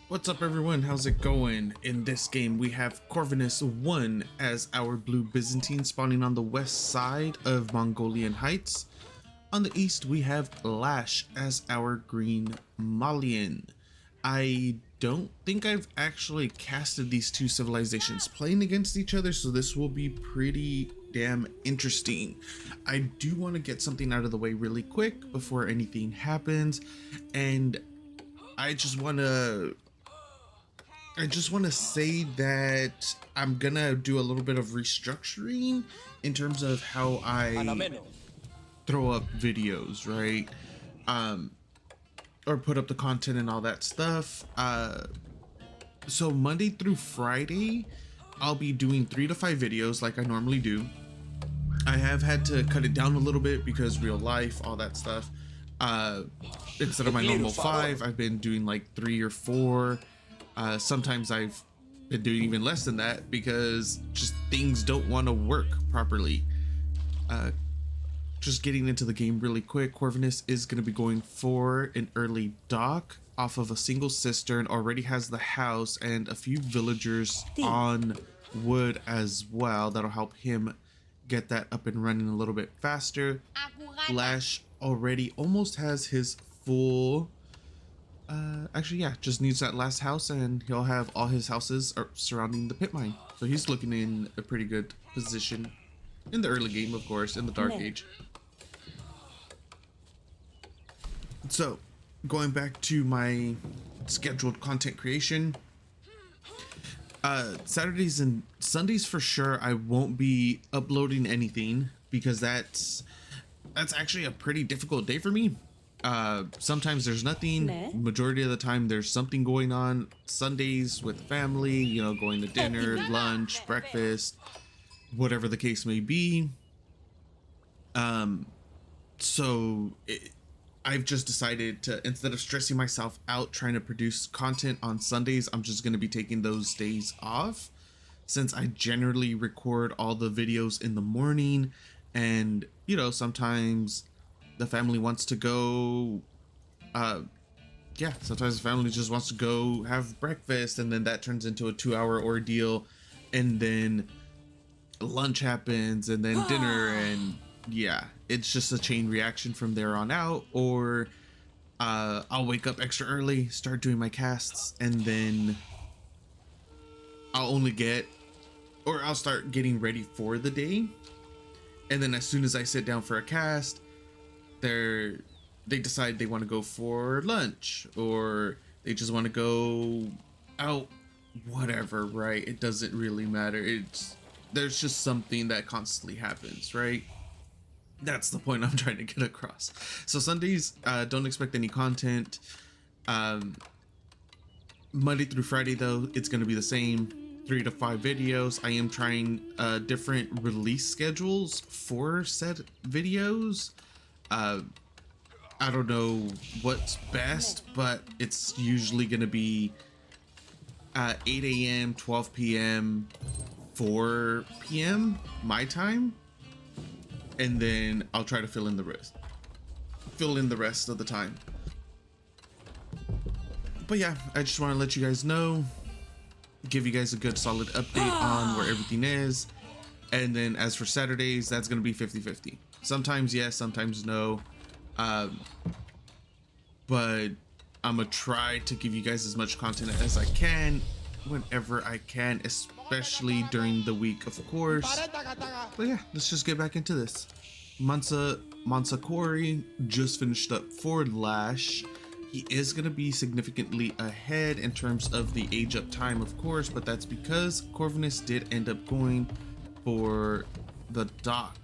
What's up everyone, how's it going? In this game we have Corvinus1 as our blue Byzantine spawning on the west side of Mongolian Heights. On the east we have LaSh as our green Malian. I don't think I've actually casted these two civilizations playing against each other, so this will be pretty damn interesting. I do want to get something out of the way really quick before anything happens, and I just want to say that I'm gonna do a little bit of restructuring in terms of how I throw up videos, right? Or put up the content and all that stuff. So Monday through Friday, I'll be doing 3 to 5 videos like I normally do. I have had to cut it down a little bit because real life, all that stuff. Instead of my normal 5, I've been doing like 3 or 4. Sometimes I've been doing even less than that because just things don't want to work properly. Just getting into the game really quick, Corvinus is going to be going for an early dock off of a single cistern, already has the house and a few villagers on wood as well. That'll help him get that up and running a little bit faster. LaSh already almost has his full... actually, yeah, just needs that last house and he'll have all his houses surrounding the pit mine. So he's looking in a pretty good position in the early game, of course, in the Dark Age. So, going back to my scheduled content creation, Saturdays and Sundays for sure I won't be uploading anything because that's actually a pretty difficult day for me. Sometimes there's nothing. Majority of the time there's something going on. Sundays with family, you know, going to dinner, lunch, breakfast, whatever the case may be. I've just decided to, instead of stressing myself out trying to produce content on Sundays, I'm just going to be taking those days off, since I generally record all the videos in the morning, and you know, sometimes the family wants to go, sometimes the family just wants to go have breakfast, and then that turns into a 2-hour ordeal, and then lunch happens, and then dinner, and yeah, it's just a chain reaction from there on out. Or I'll wake up extra early, start doing my casts, and then I'll start getting ready for the day, and then as soon as I sit down for a cast, they decide they want to go for lunch, or they just want to go out, whatever, right? It doesn't really matter. There's just something that constantly happens, right? That's the point I'm trying to get across. So Sundays, don't expect any content. Monday through Friday though, it's going to be the same, 3 to 5 videos. I am trying different release schedules for said videos. I don't know what's best, but it's usually going to be 8 a.m, 12 p.m, 4 p.m. my time, and then I'll try to fill in the rest of the time. But yeah, I just want to let you guys know, give you guys a good solid update on where everything is. And then as for Saturdays, that's going to be 50-50. Sometimes yes, sometimes no. But I'm gonna try to give you guys as much content as I can whenever I can, especially during the week, of course. But yeah, let's just get back into this. Mansa Quarry just finished up for LaSh. He is going to be significantly ahead in terms of the age up time, of course, but that's because Corvinus did end up going for the dock,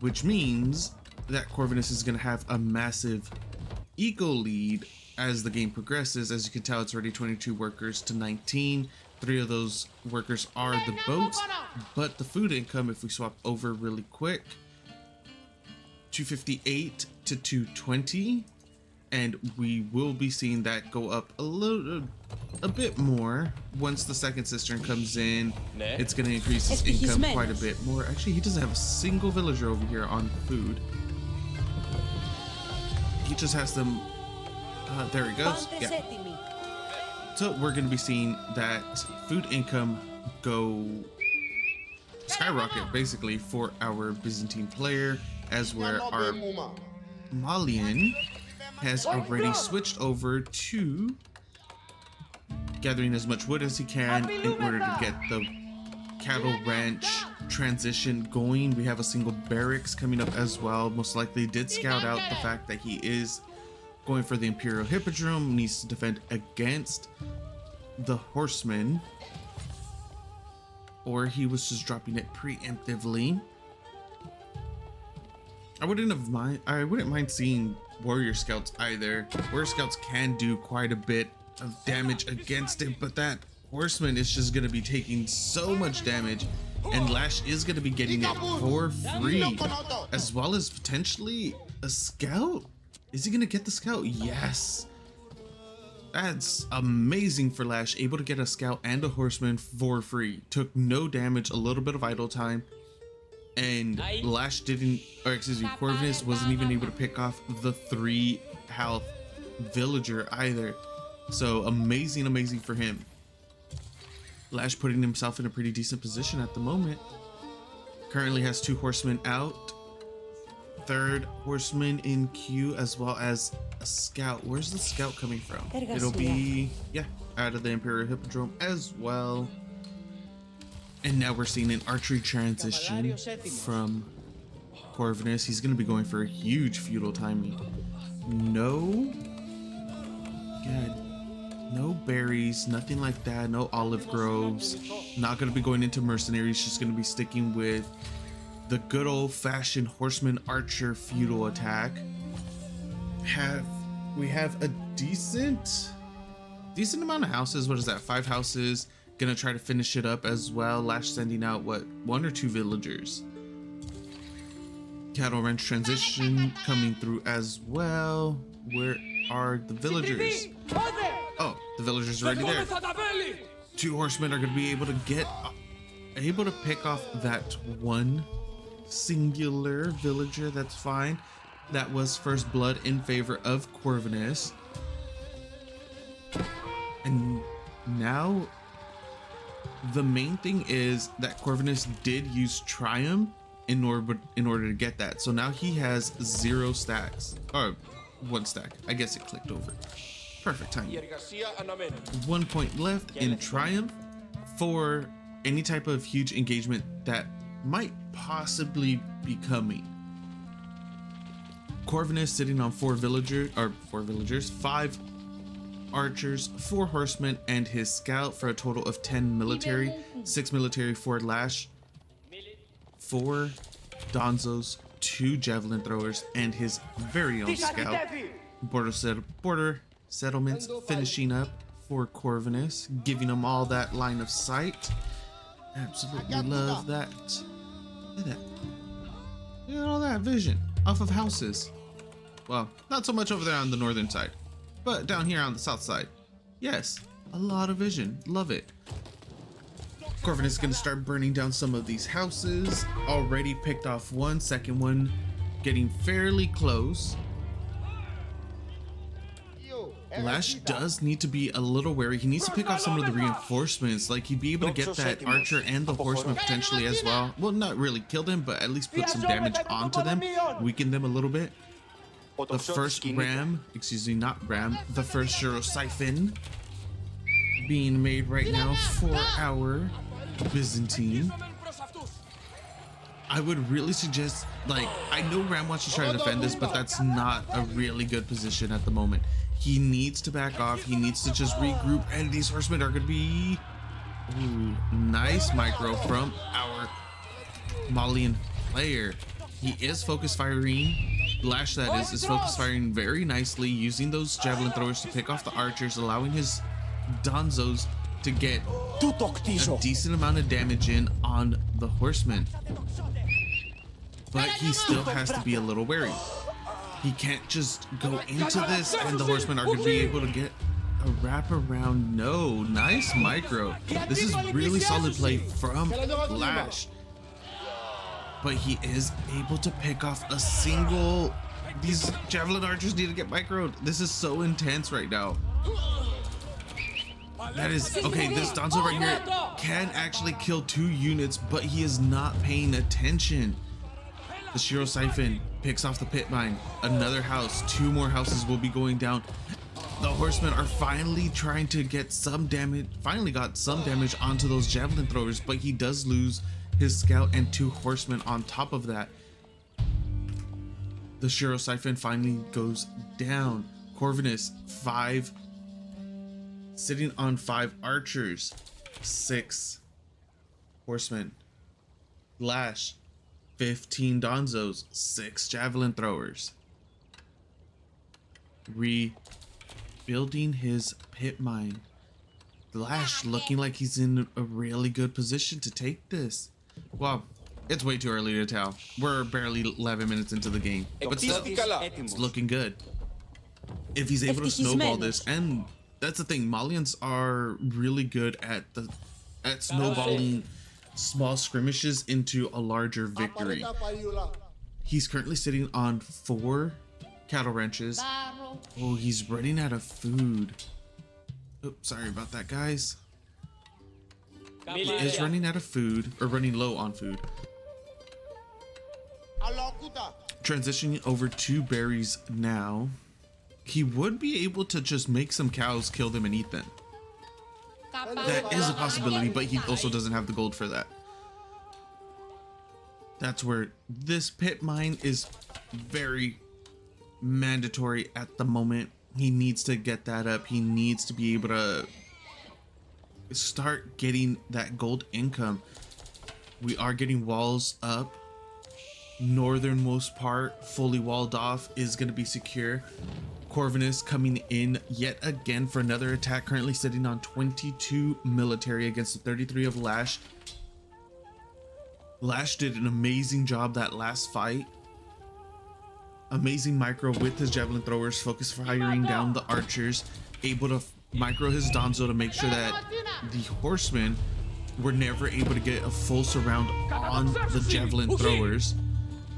which means that Corvinus is going to have a massive eco lead as the game progresses. As you can tell, it's already 22 workers to 19. 3 of those workers are the boats, but the food income, if we swap over really quick, 258 to 220, and we will be seeing that go up a bit more once the second cistern comes in. It's going to increase his income quite a bit more. Actually, he doesn't have a single villager over here on food. He just has them. There he goes. Yeah. So we're going to be seeing that food income go skyrocket basically for our Byzantine player, as where our Malian has already switched over to gathering as much wood as he can in order to get the cattle ranch transition going. We have a single barracks coming up as well. Most likely did scout out the fact that he is going for the Imperial Hippodrome, needs to defend against the horsemen, or he was just dropping it preemptively. I wouldn't mind seeing warrior scouts either. Warrior scouts can do quite a bit of damage against it, but that horseman is just going to be taking so much damage, and LaSh is going to be getting it for free, as well as potentially a scout. Is he going to get the scout? Yes. That's amazing for LaSh, able to get a scout and a horseman for free. Took no damage, a little bit of idle time, and LaSh didn't, or excuse me, Corvinus wasn't even able to pick off the 3 health villager either. So amazing, amazing for him. LaSh putting himself in a pretty decent position at the moment. Currently has 2 horsemen out, 3rd horseman in queue, as well as a scout. Where's the scout coming from? It'll be, yeah, out of the Imperial Hippodrome as well. And now we're seeing an archery transition from Corvinus. He's going to be going for a huge feudal timing. No, God, no berries, nothing like that. No olive groves. Not going to be going into mercenaries. Just going to be sticking with the good old-fashioned horseman archer feudal attack. We have a decent amount of houses. What is that? 5 houses. Gonna try to finish it up as well. LaSh sending out what, 1 or 2 villagers. Cattle ranch transition coming through as well. Where are the villagers? Oh, the villagers are already there. 2 horsemen are gonna be able to pick off that 1 singular villager. That's fine. That was first blood in favor of Corvinus. And now the main thing is that Corvinus did use Triumph in order to get that. So now he has 0 stacks, or 1 stack. I guess it clicked over. Perfect timing. 1 point left in Triumph for any type of huge engagement that might possibly be coming. Corvinus sitting on 4 villagers, 5 archers, 4 horsemen, and his scout for a total of 10 military, 6 military for LaSh, 4 donzos, 2 javelin throwers, and his very own scout. Border settlements finishing up for Corvinus, giving him all that line of sight. Absolutely love that. Look at that. Look at all that vision off of houses. Well, not so much over there on the northern side, but down here on the south side, yes, a lot of vision. Love it. Corvinus is going to start burning down some of these houses. Already picked off 1, second one getting fairly close. LaSh does need to be a little wary. He needs to pick off some of the reinforcements. Like, he'd be able to get that archer and the horseman potentially as well. Well, not really kill them, but at least put some damage onto them, weaken them a little bit. The first ram, excuse me, not ram, the first Shiro siphon being made right now for our Byzantine. I would really suggest, like, I know Ram wants to try to defend this, but that's not a really good position at the moment. He needs to back off. He needs to just regroup, and these horsemen are going to be... Ooh, nice micro from our Malian player. He is focus firing. LaSh, that is focus firing very nicely, using those javelin throwers to pick off the archers, allowing his donzos to get a decent amount of damage in on the horsemen. But he still has to be a little wary. He can't just go into this and the horsemen are going to be able to get a wraparound. No, nice micro. This is really solid play from LaSh. But he is able to pick off a single... These javelin archers need to get microed. This is so intense right now. That is, okay, this Danzo right here can actually kill 2 units, but he is not paying attention. The Shiro Siphon picks off the pit mine. Another house, 2 more houses will be going down. The horsemen are finally trying to get some damage, finally got some damage onto those javelin throwers, but he does lose his scout and 2 horsemen on top of that. The Shiro Siphon finally goes down. Corvinus, 5, sitting on 5 archers, 6 horsemen. LaSh, 15 Donzos, 6 javelin throwers. Rebuilding his pit mine. LaSh looking like he's in a really good position to take this. Well, it's way too early to tell. We're barely 11 minutes into the game, but still, it's looking good. If he's able to snowball this, and that's the thing, Malians are really good at snowballing small skirmishes into a larger victory. He's currently sitting on 4 cattle ranches. Oh, he's running out of food. Oops, sorry about that, guys. He is running out of food, or running low on food. Transitioning over to berries now. He would be able to just make some cows, kill them, and eat them. That is a possibility, but he also doesn't have the gold for that. That's where this pit mine is very mandatory at the moment. He needs to get that up. He needs to be able to start getting that gold income. We are getting walls up. Northernmost part fully walled off is going to be secure. Corvinus coming in yet again for another attack, currently sitting on 22 military against the 33 of LaSh. LaSh did an amazing job that last fight. Amazing micro with his javelin throwers, focus firing down the archers, able to micro his Danzo to make sure that the horsemen were never able to get a full surround on the javelin throwers.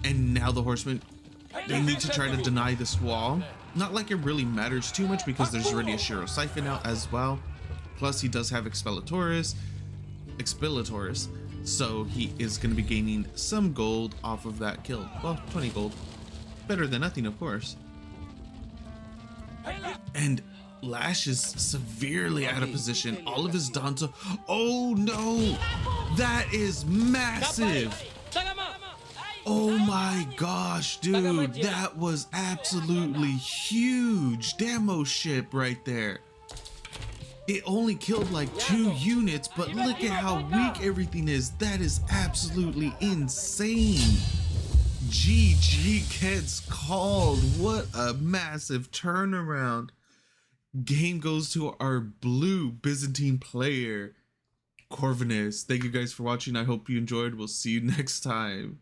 And now the horsemen, they need to try to deny this wall. Not like it really matters too much because there's already a Shiro Siphon out as well. Plus he does have Expellitorus, so he is going to be gaining some gold off of that kill. Well, 20 gold. Better than nothing, of course. And LaSh is severely out of position. All of his Danzo. Oh no! That is massive! Oh my gosh, dude, that was absolutely huge. Demo ship right there. It only killed like 2 units, but look at how weak everything is. That is absolutely insane. GG gets called. What a massive turnaround. Game goes to our blue Byzantine player, Corvinus. Thank you guys for watching. I hope you enjoyed. We'll see you next time.